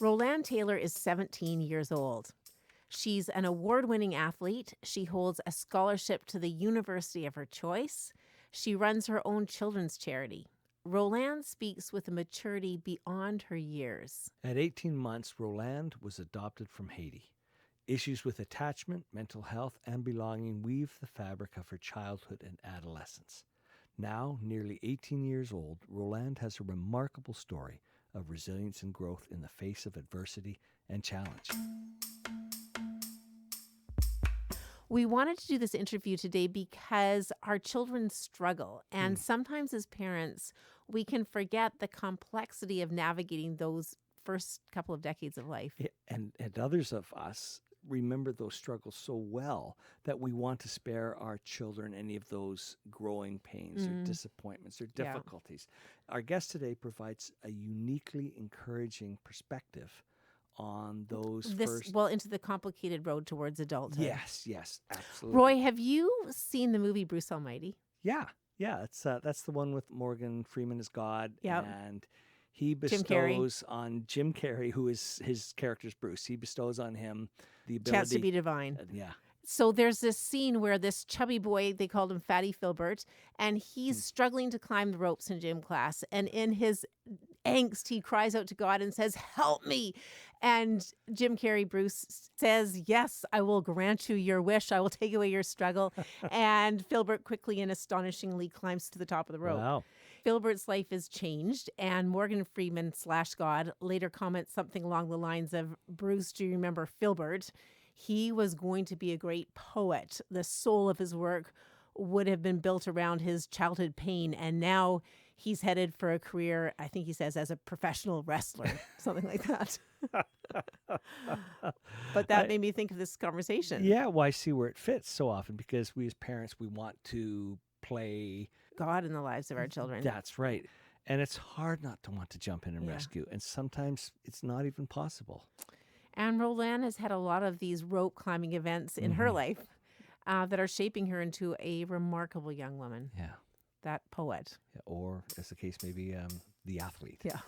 Rolande Taylor is 17 years old. She's an award-winning athlete. She holds a scholarship to the university of her choice. She runs her own children's charity. Rolande speaks with a maturity beyond her years. At 18 months, Rolande was adopted from Haiti. Issues with attachment, mental health, and belonging weave the fabric of her childhood and adolescence. Now, nearly 18 years old, Rolande has a remarkable story of resilience and growth in the face of adversity and challenge. We wanted to do this interview today because our children struggle. And sometimes as parents, we can forget the complexity of navigating those first couple of decades of life. And others of us remember those struggles so well that we want to spare our children any of those growing pains or disappointments or difficulties. Yeah. Our guest today provides a uniquely encouraging perspective on those into the complicated road towards adulthood. Yes, absolutely. Roy, have you seen the movie Bruce Almighty? Yeah. That's the one with Morgan Freeman as God. Yep. And he bestows on Jim Carrey, who is his character's Bruce, he bestows on him the ability... Chance to be divine. Yeah. So there's this scene where this chubby boy, they called him Fatty Filbert, and he's struggling to climb the ropes in gym class. And in his angst, he cries out to God and says, "Help me." And Jim Carrey, Bruce, says, "Yes, I will grant you your wish. I will take away your struggle." And Filbert quickly and astonishingly climbs to the top of the rope. Wow. Filbert's life is changed, and Morgan Freeman / God later comments something along the lines of, "Bruce, do you remember Filbert? He was going to be a great poet. The soul of his work would have been built around his childhood pain, and now he's headed for a career," I think he says, "as a professional wrestler," something like that. But that made me think of this conversation. Yeah, well, I see where it fits so often because we as parents, we want to play God in the lives of our children. That's right. And it's hard not to want to jump in and rescue. And sometimes it's not even possible. And Rolande has had a lot of these rope climbing events in her life that are shaping her into a remarkable young woman. Yeah. That poet. Yeah, or, as the case may be, the athlete. Yeah.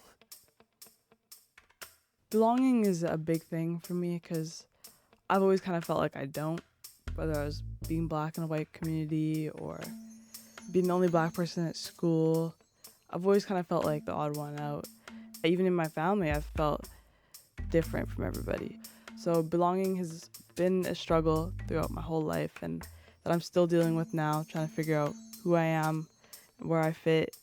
Belonging is a big thing for me because I've always kind of felt like I don't, whether I was being Black in a white community or being the only Black person at school. I've always kind of felt like the odd one out. Even in my family, I've felt different from everybody. So belonging has been a struggle throughout my whole life and that I'm still dealing with now, trying to figure out who I am, where I fit.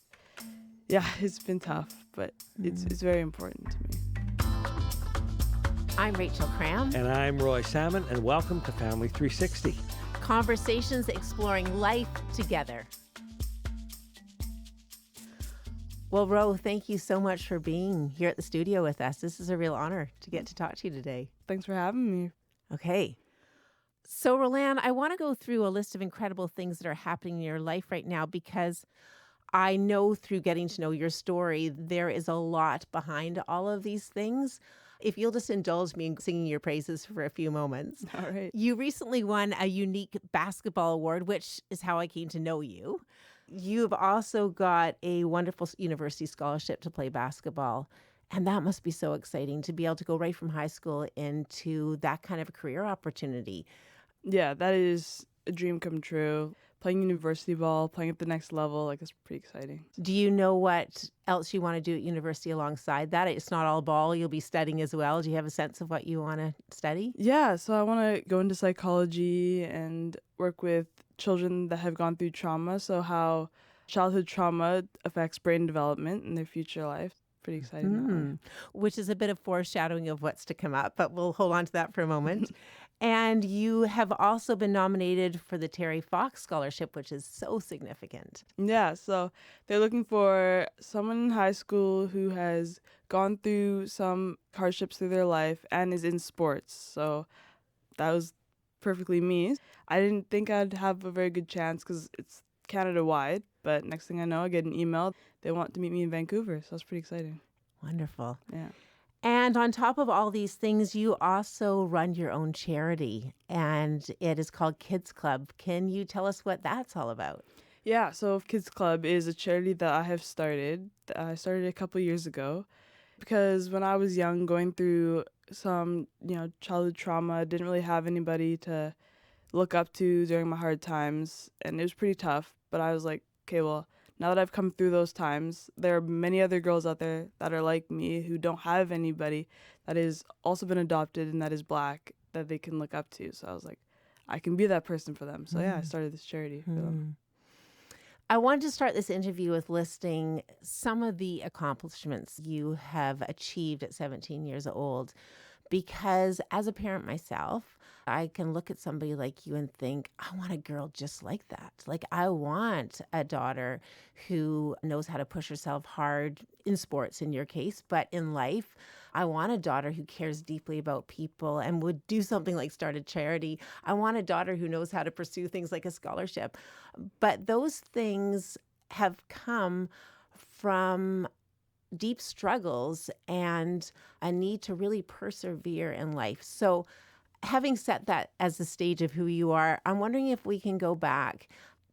Yeah, it's been tough, but it's very important to me. I'm Rachel Cram. And I'm Roy Salmon, and welcome to Family 360. Conversations exploring life together. Well, Ro, thank you so much for being here at the studio with us. This is a real honor to get to talk to you today. Thanks for having me. Okay. So, Rolande, I want to go through a list of incredible things that are happening in your life right now because I know through getting to know your story, there is a lot behind all of these things. If you'll just indulge me in singing your praises for a few moments. All right. You recently won a unique basketball award, which is how I came to know you. You've also got a wonderful university scholarship to play basketball. And that must be so exciting to be able to go right from high school into that kind of a career opportunity. Yeah, that is a dream come true. Playing university ball, playing at the next level, like it's pretty exciting. Do you know what else you want to do at university alongside that? It's not all ball. You'll be studying as well. Do you have a sense of what you want to study? Yeah, so I want to go into psychology and work with children that have gone through trauma. So how childhood trauma affects brain development in their future life. Pretty exciting. Which is a bit of foreshadowing of what's to come up, but we'll hold on to that for a moment. And you have also been nominated for the Terry Fox Scholarship, which is so significant. Yeah, so they're looking for someone in high school who has gone through some hardships through their life and is in sports. So that was perfectly me. I didn't think I'd have a very good chance because it's Canada-wide, but next thing I know, I get an email. They want to meet me in Vancouver, so it's pretty exciting. Wonderful. Yeah. And on top of all these things, you also run your own charity, and it is called Kids Club. Can you tell us what that's all about? Yeah, so Kids Club is a charity that I have started. I started a couple years ago. Because when I was young, going through some, childhood trauma, didn't really have anybody to look up to during my hard times, and it was pretty tough. But I was like, okay, well, now that I've come through those times, there are many other girls out there that are like me who don't have anybody that has also been adopted and that is Black that they can look up to. So I was like, I can be that person for them. So yeah, I started this charity for them. I wanted to start this interview with listing some of the accomplishments you have achieved at 17 years old, because as a parent myself, I can look at somebody like you and think, I want a girl just like that. Like, I want a daughter who knows how to push herself hard in sports, in your case, but in life. I want a daughter who cares deeply about people and would do something like start a charity. I want a daughter who knows how to pursue things like a scholarship. But those things have come from deep struggles and a need to really persevere in life. So, having set that as the stage of who you are, I'm wondering if we can go back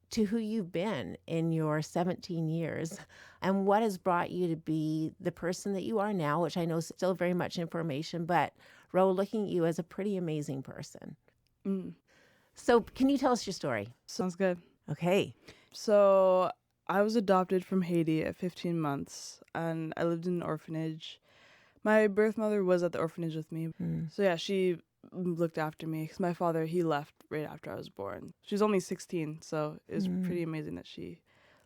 to who you've been in your 17 years and what has brought you to be the person that you are now, which I know is still very much information, but Ro, looking at you as a pretty amazing person. So, can you tell us your story? Sounds good. Okay. So I was adopted from Haiti at 15 months, and I lived in an orphanage. My birth mother was at the orphanage with me. So yeah, she looked after me because my father, he left right after I was born. She was only 16, so it was pretty amazing that she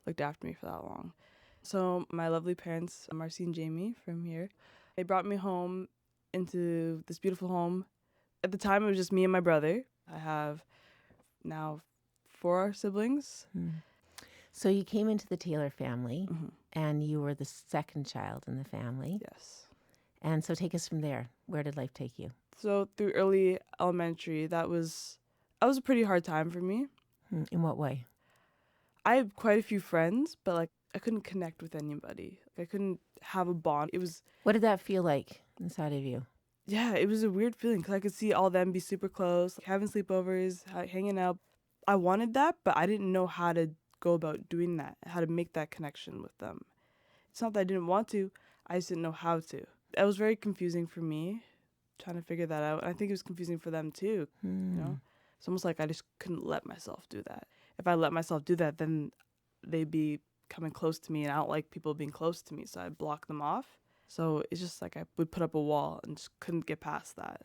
looked after me for that long. So my lovely parents, Marcy and Jamie from here, they brought me home into this beautiful home. At the time, it was just me and my brother. I have now 4 siblings. So you came into the Taylor family and you were the second child in the family. Yes. And so take us from there. Where did life take you? So through early elementary, that was a pretty hard time for me. In what way? I had quite a few friends, but like I couldn't connect with anybody. I couldn't have a bond. What did that feel like inside of you? Yeah, it was a weird feeling because I could see all them be super close, like having sleepovers, hanging out. I wanted that, but I didn't know how to go about doing that, how to make that connection with them. It's not that I didn't want to, I just didn't know how to. That was very confusing for me, trying to figure that out. And I think it was confusing for them too, It's almost like I just couldn't let myself do that. If I let myself do that, then they'd be coming close to me, and I don't like people being close to me, so I block them off. So it's just like I would put up a wall and just couldn't get past that.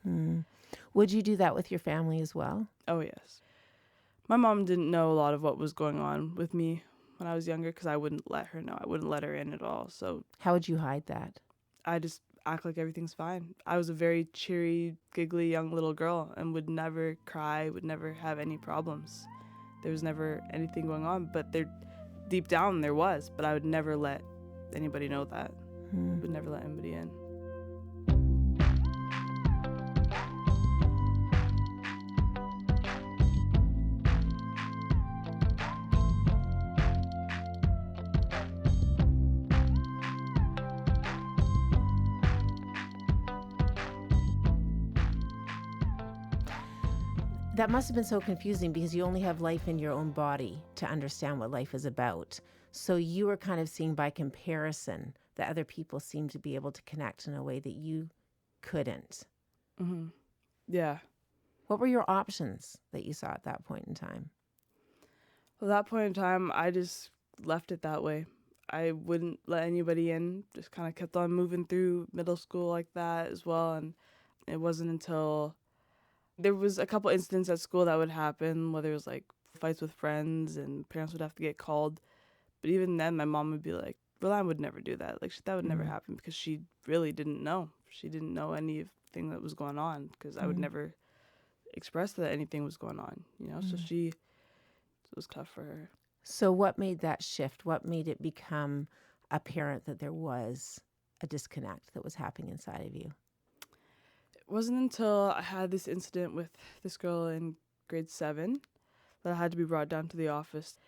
Would you do that with your family as well? Oh, yes. My mom didn't know a lot of what was going on with me when I was younger because I wouldn't let her know. I wouldn't let her in at all. So How would you hide that? I just act like everything's fine. I was a very cheery, giggly young little girl and would never cry, would never have any problems. There was never anything going on, but deep down there was, but I would never let anybody know that. Would never let anybody in. That must have been so confusing because you only have life in your own body to understand what life is about. So you were kind of seeing by comparison that other people seemed to be able to connect in a way that you couldn't. Yeah. What were your options that you saw at that point in time? Well, at that point in time, I just left it that way. I wouldn't let anybody in, just kind of kept on moving through middle school like that as well. And it wasn't until there was a couple incidents at school that would happen, whether it was like fights with friends and parents would have to get called. But even then, my mom would be like, Rolande would never do that. Like, that would never happen because she really didn't know. She didn't know anything that was going on because I would never express that anything was going on, So it was tough for her. So what made that shift? What made it become apparent that there was a disconnect that was happening inside of you? It wasn't until I had this incident with this girl in grade 7 that I had to be brought down to the office.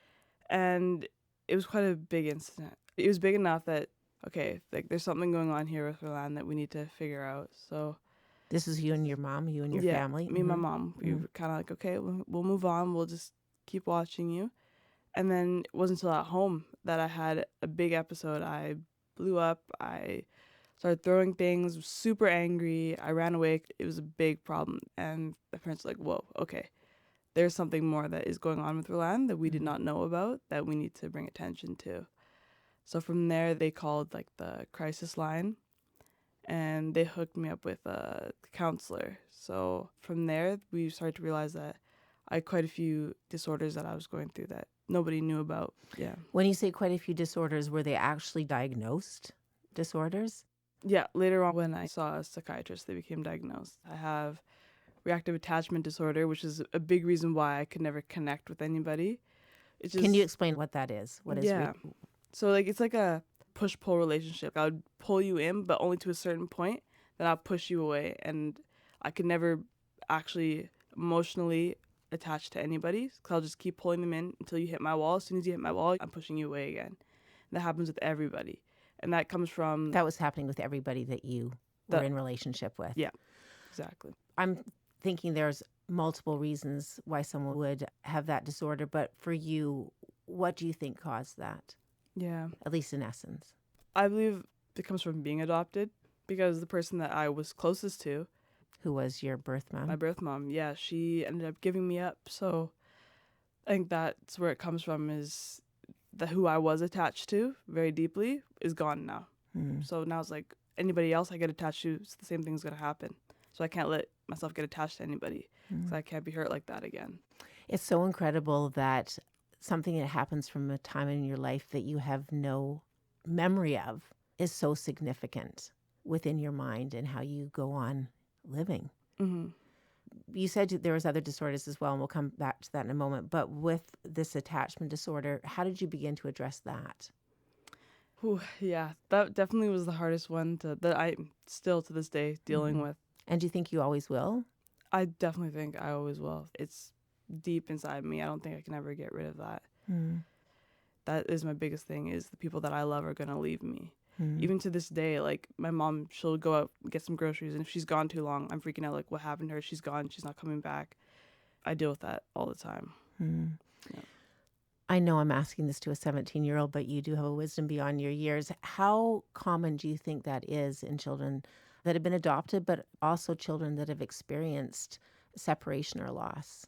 And it was quite a big incident. It was big enough that, okay, like there's something going on here with Rolande that we need to figure out. So this is you and your mom, you and your yeah, family? me and my mom. We were kind of like, okay, we'll move on. We'll just keep watching you. And then it wasn't until at home that I had a big episode. I blew up. I Started throwing things, was super angry. I ran away. It was a big problem. And my parents were like, whoa, okay. There's something more that is going on with Rolande that we did not know about that we need to bring attention to. So from there, they called like the crisis line and they hooked me up with a counselor. So from there, we started to realize that I had quite a few disorders that I was going through that nobody knew about. Yeah. When you say quite a few disorders, were they actually diagnosed disorders? Yeah. Later on, when I saw a psychiatrist, they became diagnosed. I have reactive attachment disorder, which is a big reason why I could never connect with anybody. It's just, Can you explain what that is? What is yeah. So like it's like a push-pull relationship. I would pull you in, but only to a certain point. Then I'll push you away, and I could never actually emotionally attach to anybody. Because I'll just keep pulling them in until you hit my wall. As soon as you hit my wall, I'm pushing you away again. And that happens with everybody, and that comes from That was happening with everybody that you were in relationship with. Yeah, exactly. I'm thinking there's multiple reasons why someone would have that disorder, but for you, what do you think caused that? Yeah. At least in essence. I believe it comes from being adopted because the person that I was closest to, Who was your birth mom? my birth mom, yeah, she ended up giving me up. So I think that's where it comes from, is that who I was attached to very deeply is gone now. So now it's like anybody else I get attached to, it's the same thing's going to happen. So I can't let myself get attached to anybody because I can't be hurt like that again. It's so incredible that something that happens from a time in your life that you have no memory of is so significant within your mind and how you go on living. Mm-hmm. You said there was other disorders as well, and we'll come back to that in a moment. But with this attachment disorder, how did you begin to address that? Whew, yeah, that definitely was the hardest one that I'm still to this day dealing with. And do you think you always will? I definitely think I always will. It's deep inside me. I don't think I can ever get rid of that. That is my biggest thing, is the people that I love are going to leave me. Even to this day, like my mom, she'll go out and get some groceries, and if she's gone too long, I'm freaking out, like, what happened to her? She's gone. She's not coming back. I deal with that all the time. Yeah. I know I'm asking this to a 17-year-old, but you do have a wisdom beyond your years. How common do you think that is in children that have been adopted, but also children that have experienced separation or loss?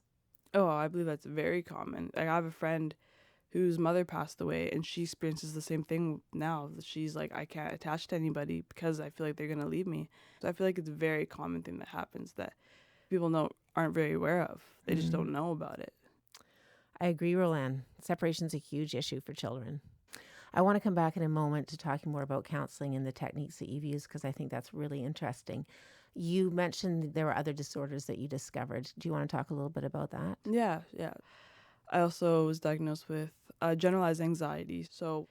Oh, I believe that's very common. Like, I have a friend whose mother passed away, and she experiences the same thing now. She's like, I can't attach to anybody because I feel like they're going to leave me. So I feel like it's a very common thing that happens that people aren't very aware of. They just don't know about it. I agree, Rolande. Separation's a huge issue for children. I want to come back in a moment to talking more about counseling and the techniques that you've used, because I think that's really interesting. You mentioned there were other disorders that you discovered. Do you want to talk a little bit about that? Yeah. I also was diagnosed with generalized anxiety. So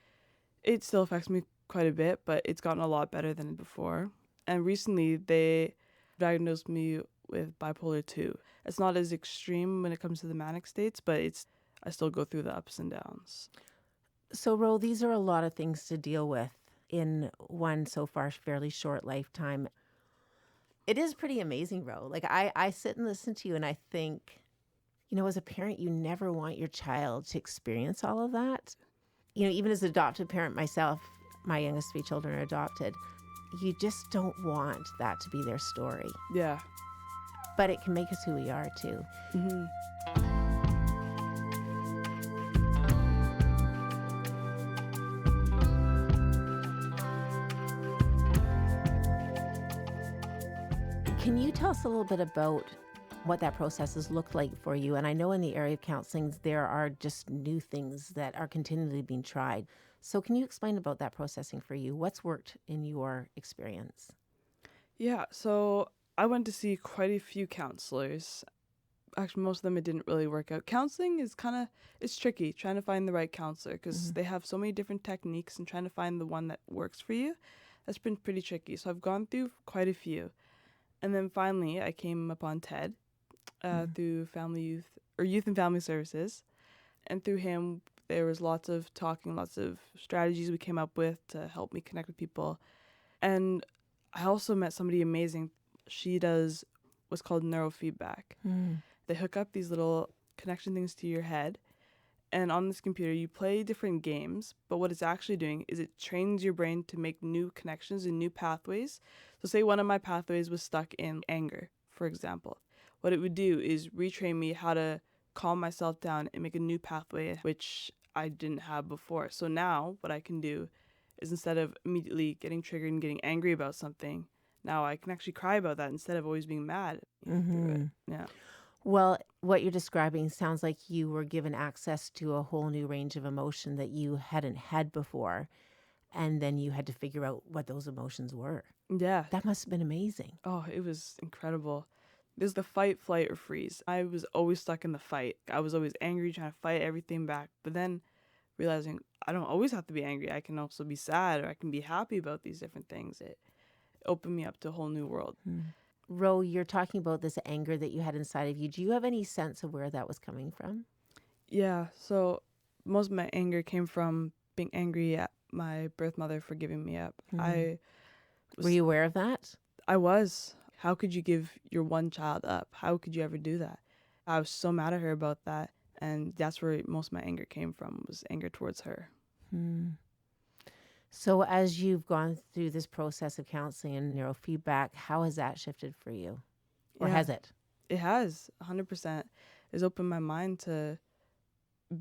it still affects me quite a bit, but it's gotten a lot better than before. And recently they diagnosed me with bipolar 2. It's not as extreme when it comes to the manic states, but I still go through the ups and downs. So, Ro, these are a lot of things to deal with in one so far fairly short lifetime. It is pretty amazing, Ro. Like I sit and listen to you and I think, as a parent, you never want your child to experience all of that. Even as an adopted parent myself, my youngest 3 children are adopted. You just don't want that to be their story. Yeah. But it can make us who we are, too. Mm-hmm. Can you tell us a little bit about what that process has looked like for you? And I know in the area of counseling, there are just new things that are continually being tried. So can you explain about that processing for you? What's worked in your experience? Yeah, so I went to see quite a few counselors. Actually, most of them, it didn't really work out. Counseling is it's tricky, trying to find the right counselor, because they have so many different techniques, and trying to find the one that works for you, that's been pretty tricky. So I've gone through quite a few. And then finally, I came upon Ted through Youth and Family Services. And through him, there was lots of talking, lots of strategies we came up with to help me connect with people. And I also met somebody amazing. She does what's called neurofeedback. They hook up these little connection things to your head, And on this computer, you play different games, but what it's actually doing is it trains your brain to make new connections and new pathways. So say one of my pathways was stuck in anger, for example. What it would do is retrain me how to calm myself down and make a new pathway, which I didn't have before. So now what I can do is, instead of immediately getting triggered and getting angry about something, now I can actually cry about that instead of always being mad through it. Yeah. Well, what you're describing sounds like you were given access to a whole new range of emotion that you hadn't had before. And then you had to figure out what those emotions were. Yeah. That must have been amazing. Oh, it was incredible. There's the fight, flight, or freeze. I was always stuck in the fight. I was always angry, trying to fight everything back. But then realizing I don't always have to be angry. I can also be sad, or I can be happy about these different things. It opened me up to a whole new world. Ro, you're talking about this anger that you had inside of you. Do you have any sense of where that was coming from? Yeah, so most of my anger came from being angry at my birth mother for giving me up. Were you aware of that? I was. How could you give your one child up? How could you ever do that? I was so mad at her about that, and that's where most of my anger came from, was anger towards her. So as you've gone through this process of counseling and neurofeedback, how has that shifted for you? Or has it? It has, 100%. It's opened my mind to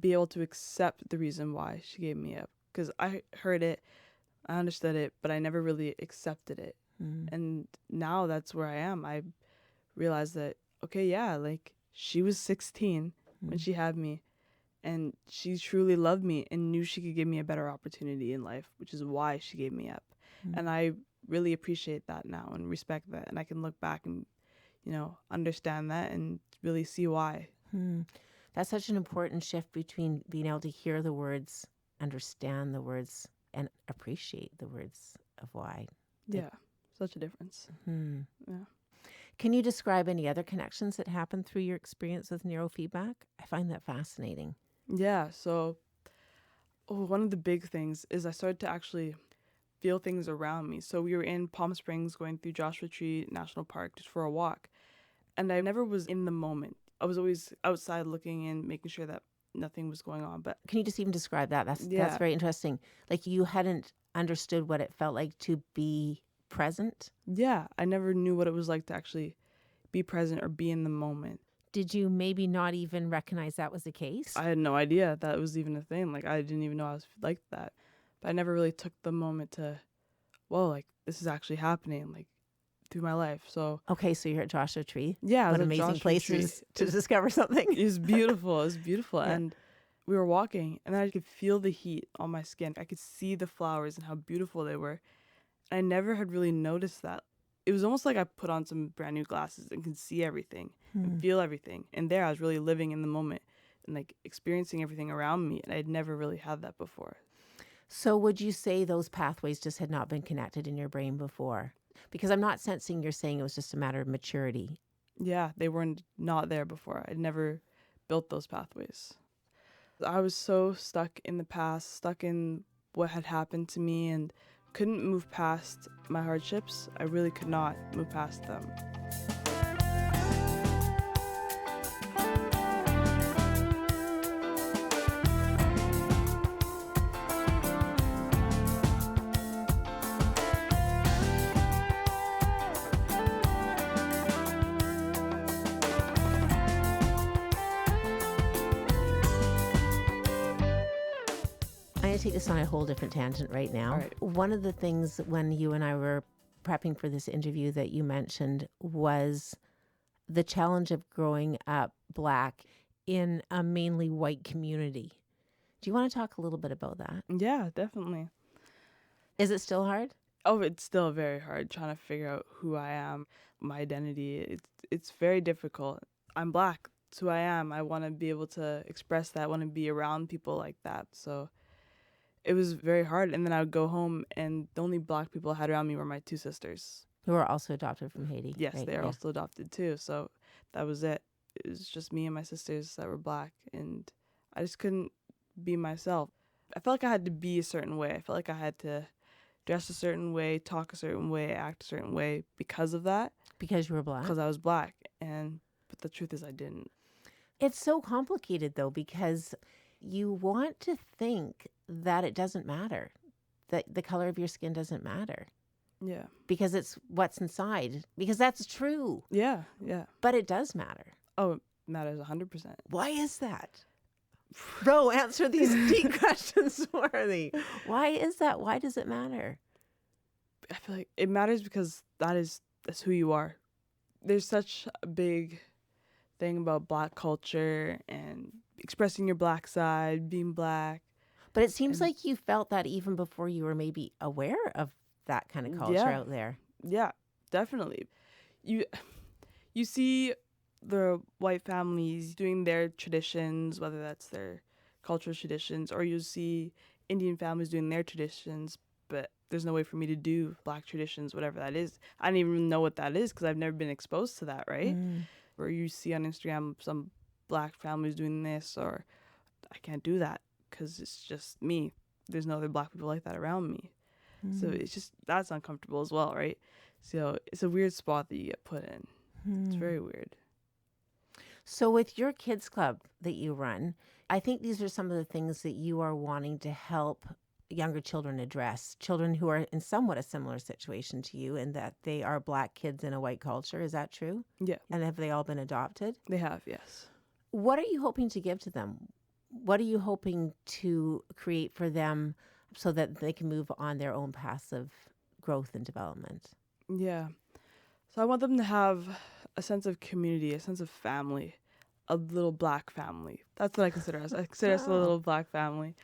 be able to accept the reason why she gave me up. Because I heard it, I understood it, but I never really accepted it. And now that's where I am. I realized that, okay, yeah, like she was 16 when she had me, and she truly loved me and knew she could give me a better opportunity in life, which is why she gave me up. And I really appreciate that now and respect that. And I can look back and, understand that and really see why. That's such an important shift between being able to hear the words, understand the words, and appreciate the words of why. Yeah, such a difference. Yeah. Can you describe any other connections that happened through your experience with neurofeedback? I find that fascinating. Yeah, so one of the big things is I started to actually feel things around me. So we were in Palm Springs going through Joshua Tree National Park just for a walk. And I never was in the moment. I was always outside looking in, making sure that nothing was going on. But Can you just even describe that? That's Yeah. very interesting. Like you hadn't understood what it felt like to be present. yeah, I never knew what it was like to actually be present or be in the moment. Did you maybe not even recognize that was the case? I had no idea that was even a thing. Like, I didn't even know I was like that. But I never really took the moment to, whoa, like, this is actually happening, like, through my life. So, Okay, so you're at Joshua Tree. yeah, it What was an a amazing Joshua place Tree. to discover something. It was beautiful. It was beautiful. Yeah. And we were walking, and I could feel the heat on my skin. I could see the flowers and how beautiful they were. And I never had really noticed that. It was almost like I put on some brand new glasses and could see everything and feel everything. And there I was really living in the moment and like experiencing everything around me. And I'd never really had that before. So would you say those pathways just had not been connected in your brain before? Because I'm not sensing you're saying it was just a matter of maturity. Yeah, they weren't not there before. I'd never built those pathways. I was so stuck in the past, stuck in what had happened to me, and couldn't move past my hardships. I really could not move past them. I'm going to take this on a whole different tangent right now. All right. One of the things when you and I were prepping for this interview that you mentioned was the challenge of growing up Black in a mainly white community. Do you want to talk a little bit about that? Yeah, definitely. Is it still hard? Oh, it's still very hard trying to figure out who I am, my identity. It's very difficult. I'm Black. It's who I am. I want to be able to express that. I want to be around people like that. So it was very hard. And then I would go home, and the only Black people I had around me were my two sisters. Who are also adopted from Haiti. Yes, right? they are Yeah. also adopted too. So that was it. It was just me and my sisters that were Black, and I just couldn't be myself. I felt like I had to be a certain way. I felt like I had to dress a certain way, talk a certain way, act a certain way because of that, Because you were Black. because I was Black. But the truth is I didn't. It's so complicated though, because you want to think that it doesn't matter, that the color of your skin doesn't matter Yeah. because it's what's inside, because that's true, Yeah. Yeah. but it does matter. Oh, it matters 100%. Why is that? Bro, answer these deep questions for me. Why is that? Why does it matter? I feel like it matters because that's who you are. There's such a big thing about Black culture and expressing your Black side, being Black. But it seems And- like you felt that even before you were maybe aware of that kind of culture Yeah. out there. Yeah, definitely. You see the white families doing their traditions, whether that's their cultural traditions, or you see Indian families doing their traditions, but there's no way for me to do Black traditions, whatever that is. I don't even know what that is because I've never been exposed to that, right? Or you see on Instagram some Black families doing this, or I can't do that because it's just me. There's no other Black people like that around me. So it's just, that's uncomfortable as well, right? So it's a weird spot that you get put in. It's very weird. So with your kids club that you run, I think these are some of the things that you are wanting to help younger children address, children who are in somewhat a similar situation to you in that they are Black kids in a white culture. Is that true? Yeah, And have they all been adopted? they have, yes. What are you hoping to give to them? What are you hoping to create for them so that they can move on their own paths of growth and development? Yeah. So I want them to have a sense of community, a sense of family, a little Black family. That's what I consider us. I consider us a little Black family.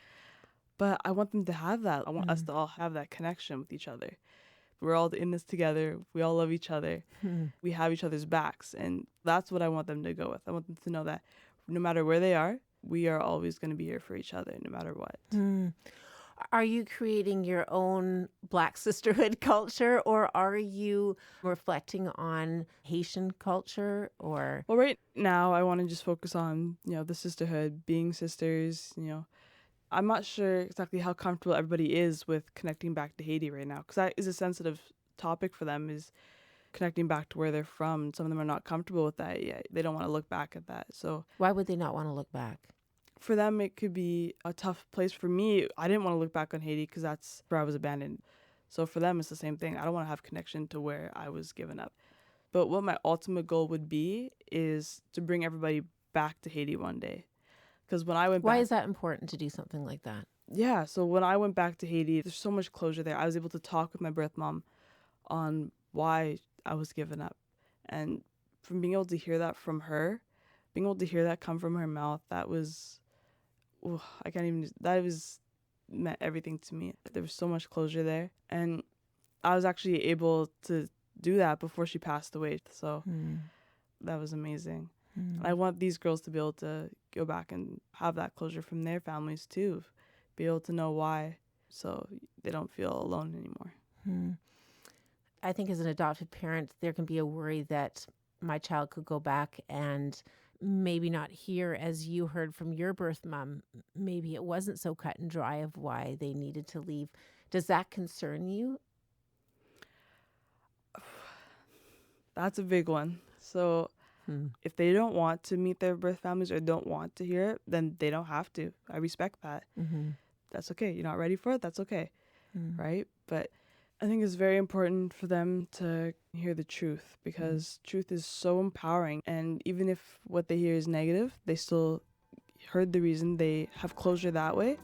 But I want them to have that. I want us to all have that connection with each other. We're all in this together. We all love each other. We have each other's backs. And that's what I want them to go with. I want them to know that no matter where they are, we are always going to be here for each other, no matter what. Are you creating your own Black sisterhood culture, or are you reflecting on Haitian culture? Or Well, right now, I want to just focus on, the sisterhood, being sisters, I'm not sure exactly how comfortable everybody is with connecting back to Haiti right now, because that is a sensitive topic for them, is connecting back to where they're from. Some of them are not comfortable with that yet. They don't want to look back at that. So why would they not want to look back? for them, it could be a tough place. For me, I didn't want to look back on Haiti because that's where I was abandoned. So for them, it's the same thing. I don't want to have connection to where I was given up. But what my ultimate goal would be is to bring everybody back to Haiti one day. Because when I went Why back, is that important to do something like that? yeah, so when I went back to Haiti, there's so much closure there. I was able to talk with my birth mom on why I was given up. And from being able to hear that from her, being able to hear that come from her mouth, that was, meant everything to me. There was so much closure there. And I was actually able to do that before she passed away. So that was amazing. And I want these girls to be able to go back and have that closure from their families too, be able to know why, so they don't feel alone anymore. I think as an adopted parent, there can be a worry that my child could go back and maybe not hear, as you heard from your birth mom, maybe it wasn't so cut and dry of why they needed to leave. Does that concern you? That's a big one. So if they don't want to meet their birth families or don't want to hear it, then they don't have to. I respect that. That's okay. You're not ready for it? That's okay. Right? But I think it's very important for them to hear the truth, because truth is so empowering. And even if what they hear is negative, they still heard the reason, they have closure that way.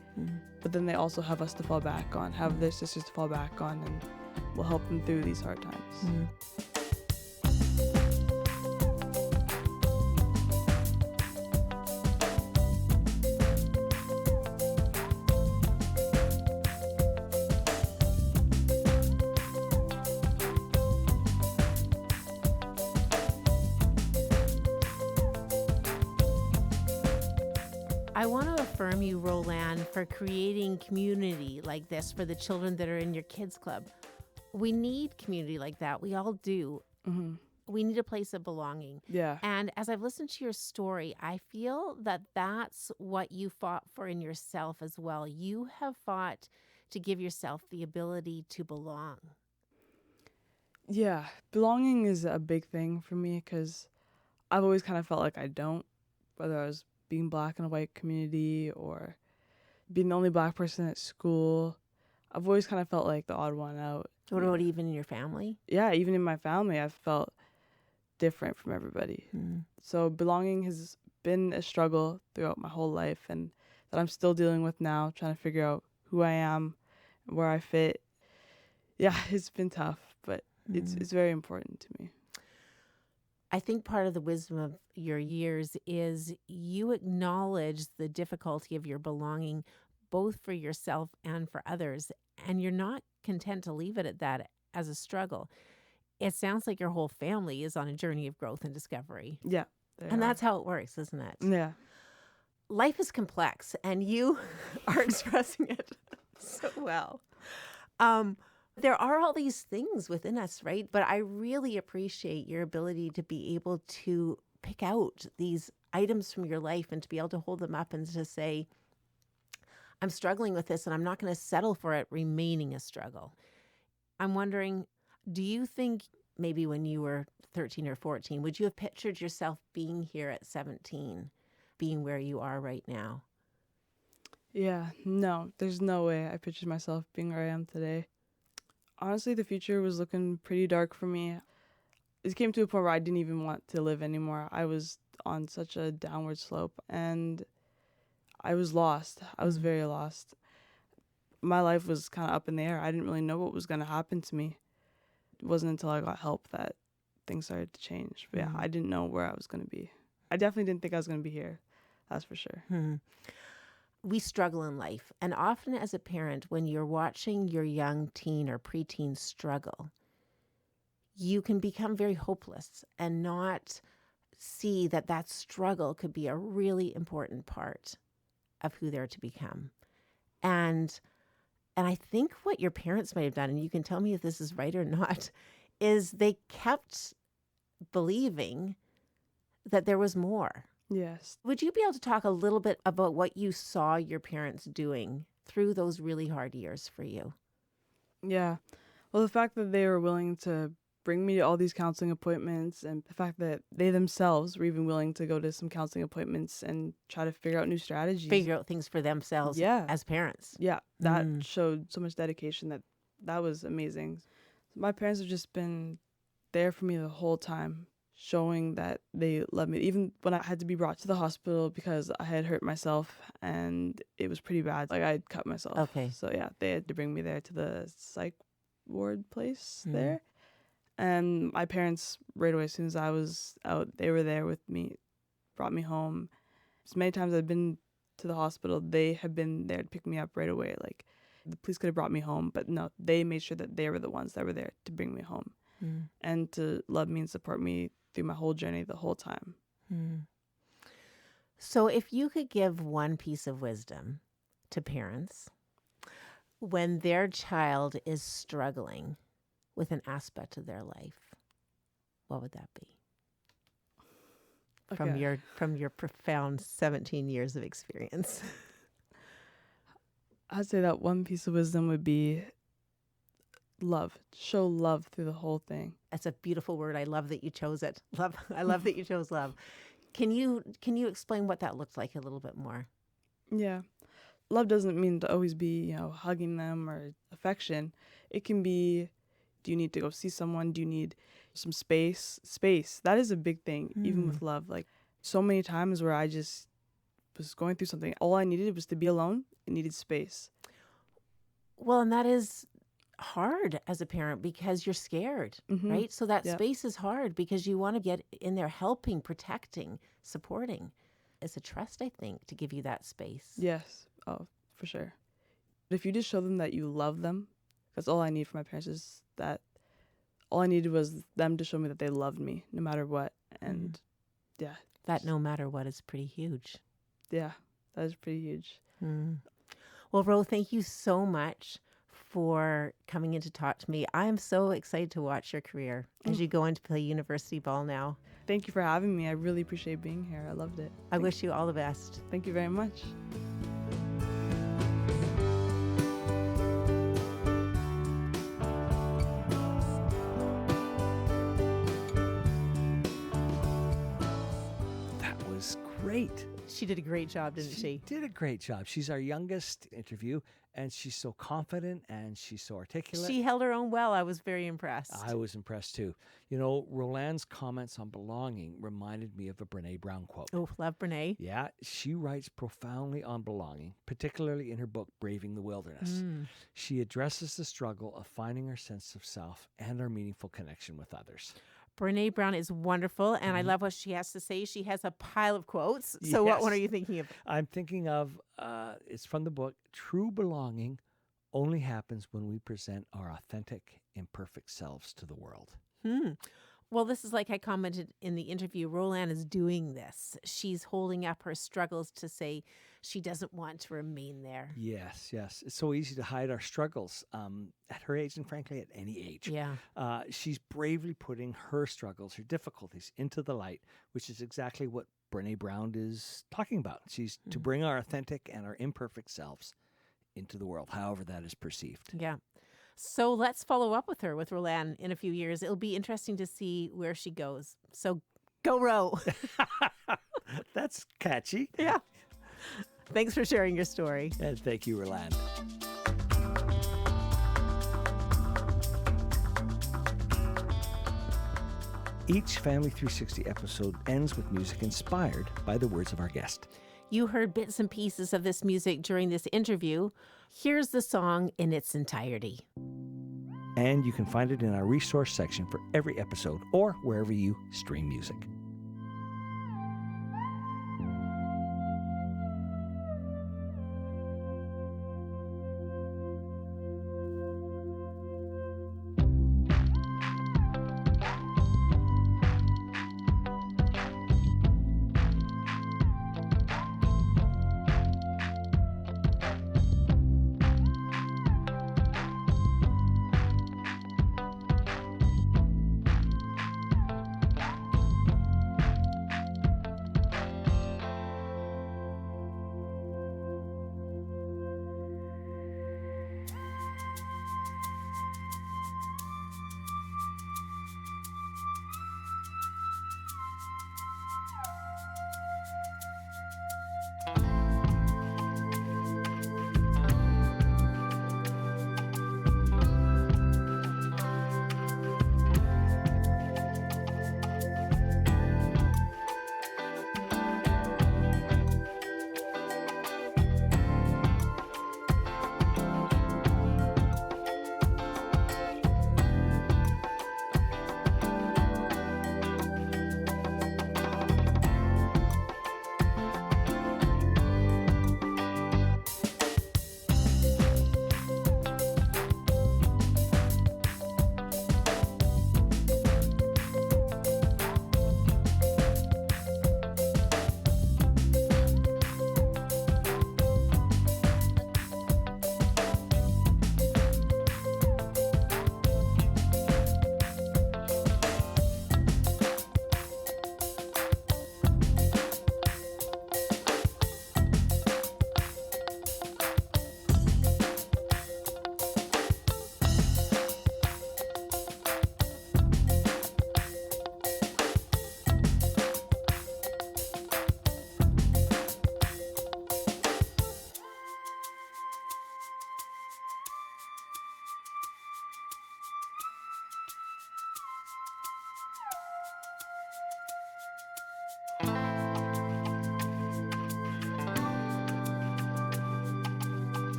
But then they also have us to fall back on, have their sisters to fall back on, and we'll help them through these hard times. I want to affirm you, Rolande, for creating community like this for the children that are in your kids club. We need community like that. We all do. We need a place of belonging. Yeah. And as I've listened to your story, I feel that that's what you fought for in yourself as well. You have fought to give yourself the ability to belong. Yeah. Belonging is a big thing for me because I've always kind of felt like I don't, whether I was being black in a white community or being the only black person at school. I've always kind of felt like the odd one out. What about even in your family? Yeah, even in my family, I've felt different from everybody. So belonging has been a struggle throughout my whole life, and that I'm still dealing with now, trying to figure out who I am, where I fit. Yeah, it's been tough, but it's very important to me. I think part of the wisdom of your years is you acknowledge the difficulty of your belonging, both for yourself and for others, and you're not content to leave it at that as a struggle. It sounds like your whole family is on a journey of growth and discovery. Yeah. And that's how it works, isn't it? Yeah. Life is complex, and you are expressing it so well. There are all these things within us, right? But I really appreciate your ability to be able to pick out these items from your life and to be able to hold them up and to say, I'm struggling with this and I'm not going to settle for it remaining a struggle. I'm wondering, do you think maybe when you were 13 or 14, would you have pictured yourself being here at 17, being where you are right now? Yeah, no, there's no way I pictured myself being where I am today. Honestly, the future was looking pretty dark for me. It came to a point where I didn't even want to live anymore. I was on such a downward slope, and I was lost. I was very lost. My life was kind of up in the air. I didn't really know what was going to happen to me. It wasn't until I got help that things started to change. But yeah, I didn't know where I was going to be. I definitely didn't think I was going to be here. That's for sure. We struggle in life. And often as a parent, when you're watching your young teen or preteen struggle, you can become very hopeless and not see that that struggle could be a really important part of who they're to become. And I think what your parents might have done, and you can tell me if this is right or not, is they kept believing that there was more. Yes. Would you be able to talk a little bit about what you saw your parents doing through those really hard years for you? Yeah. Well, the fact that they were willing to bring me to all these counseling appointments, and the fact that they themselves were even willing to go to some counseling appointments and try to figure out new strategies. Figure out things for themselves as parents. Yeah, that showed so much dedication that was amazing. My parents have just been there for me the whole time, showing that they love me. Even when I had to be brought to the hospital because I had hurt myself and it was pretty bad. Like I had cut myself. Okay. So yeah, they had to bring me there to the psych ward place there. And my parents, right away, as soon as I was out, they were there with me, brought me home. As many times I've been to the hospital, they have been there to pick me up right away. Like the police could have brought me home, but no, they made sure that they were the ones that were there to bring me home and to love me and support me through my whole journey the whole time. So if you could give one piece of wisdom to parents when their child is struggling with an aspect of their life, what would that be? Okay. From your profound 17 years of experience. I'd say that one piece of wisdom would be love. Show love through the whole thing. That's a beautiful word. I love that you chose it. Love. I love that you chose love. Can you explain what that looked like a little bit more? Yeah. Love doesn't mean to always be, hugging them or affection. It can be, do you need to go see someone? Do you need some space? Space. That is a big thing, even with love. Like so many times where I just was going through something. All I needed was to be alone. I needed space. Well, and that is hard as a parent because you're scared, right? So that space is hard because you want to get in there helping, protecting, supporting. It's a trust, I think, to give you that space. Yes. Oh, for sure. But if you just show them that you love them, that's all I need from my parents is that all I needed was them to show me that they loved me no matter what. And yeah. That no matter what is pretty huge. Yeah, that is pretty huge. Well, Ro, thank you so much for coming in to talk to me. I'm so excited to watch your career as you go in to play university ball now. Thank you for having me. I really appreciate being here. I loved it. I wish you all the best. Thank you very much. That was great. She did a great job, didn't she? Did a great job. She's our youngest interview, and she's so confident and she's so articulate. She held her own well. I was very impressed. I was impressed too. You know, Rolande's comments on belonging reminded me of a Brene Brown quote. Oh, love Brene. Yeah, she writes profoundly on belonging, particularly in her book, Braving the Wilderness. She addresses the struggle of finding our sense of self and our meaningful connection with others. Brene Brown is wonderful, and I love what she has to say. She has a pile of quotes. So what one are you thinking of? I'm thinking of, it's from the book, True Belonging only happens when we present our authentic, imperfect selves to the world. Well, this is like I commented in the interview. Rolande is doing this. She's holding up her struggles to say she doesn't want to remain there. Yes. It's so easy to hide our struggles at her age and frankly at any age. Yeah. She's bravely putting her struggles, her difficulties into the light, which is exactly what Brene Brown is talking about. She's to bring our authentic and our imperfect selves into the world, however that is perceived. Yeah. So let's follow up with her, with Rolande, in a few years. It'll be interesting to see where she goes. So go row. That's catchy. Yeah. Thanks for sharing your story. And thank you, Rolande. Each Family 360 episode ends with music inspired by the words of our guest. You heard bits and pieces of this music during this interview. Here's the song in its entirety. And you can find it in our resource section for every episode or wherever you stream music.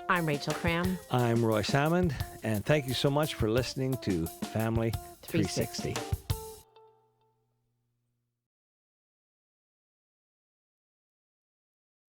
I'm Rachel Cram. I'm Roy Salmond, and thank you so much for listening to Family 360. 360.